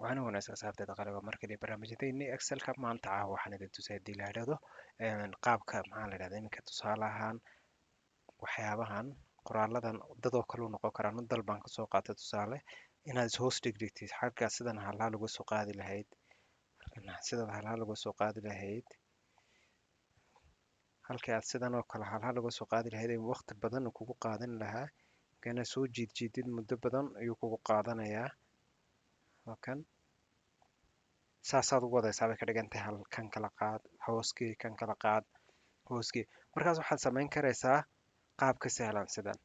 waxaana wanaagsan asxaabteeda qalaba markale barnaamijyadeennii excelka maanta waxaan idin tusay haddii la idhaahdo qaabka maxaa la idhahdaa iminka tusaale ahaan waxyaabahan qoraaladan dadoo kale u noqon karaan mid dalbaan kasoo qaatay tusaale inaad is hoos dhigdhigtid xagga sidan halhaa lagu soo qaadi lahayd sidan halhaa lagu soo qaadi lahayd halkii aad sidan oo kale halhaa lagu soo qaadi lahayd waqti badan kugu qaadan lahaa kana soo jiidid muddo badan ayuu kugu qaadanayaa halkan saasaad ugu wadaysaa bay ka dhigan tahay kan kala qaad hooskii kan kala qaad hooskii markaas waxaad samayn karaysaa qaab ka sahlan sidan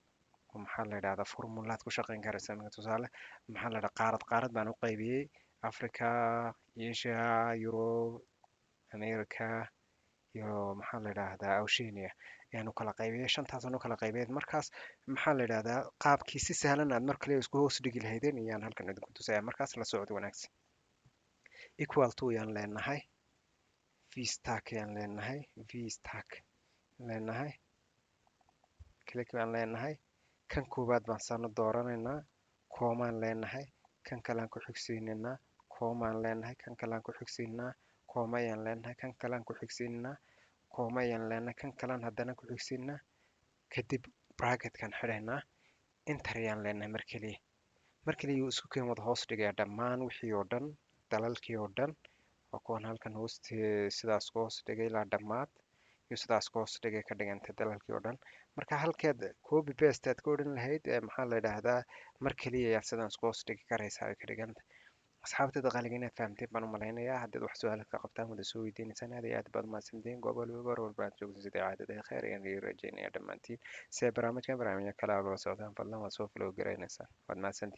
oo maxaa la yidhahdaa formulaad ku shaqayn karaysaa iminka tusaale maxaa la yidhahdaa qaarad baan u qaybiyey africa asia europe america iyo maxaa la yidhaahdaa oceania ayaanu kala qaybiyey shantaasaan u kala qaybiyey markaas maxaa la yidhahdaa qaabkii si sahlan aad mar kale isku hoos dhigi lahaydeen ayaan halkan idinku tusaya markaas la socod wanaagsan equal to ayaan leenahay vstack ayaan leenahay vstack leenahay click baan leenahay kan koowaad baan sano dooranaynaa koomaan leenahay kan kalean ku xigsiinaynaa koomaan leenahay kan kalean ku xigsiinaa kooma ayaan leenahay kan kalean ku xigsiinaa kooma ayaan leenahay kan kalean haddana ku xigsiinaa kadib bracketkan xidhaynaa enter ayaan leenahay mar keliya uu isku keen wada hoos dhigaya dhammaan wixii oo dhan dalalkii oo dhan waa kuwan halkan hooste sidaas ku hoos dhigay ilaa dhammaad iyo sidaas ku hoos dhigay ka dhigantay dalalkii oo dhan marka halkeed copy paste aad ka odhan lahayd maxaa la yidhaahdaa mar keliya ayaad sidan isku hoos dhigi karaysaa ay ka dhiganta asxaabteeda qaaliga inaad fahamteen baan u malaynayaa haddaad wax su-aalaad ka qabtaan wada soo weydiinaysaan aad iyo aad baad mahadsantihiin gobol goor walba aad joogto sida caadada kheer ayaan idin rajaynayaa dhammaantiin si ay barnaamijkan barnaamijyo kale aa loola socdaan fadlan waad soo follow garaynaysaa waad mahadsantihiin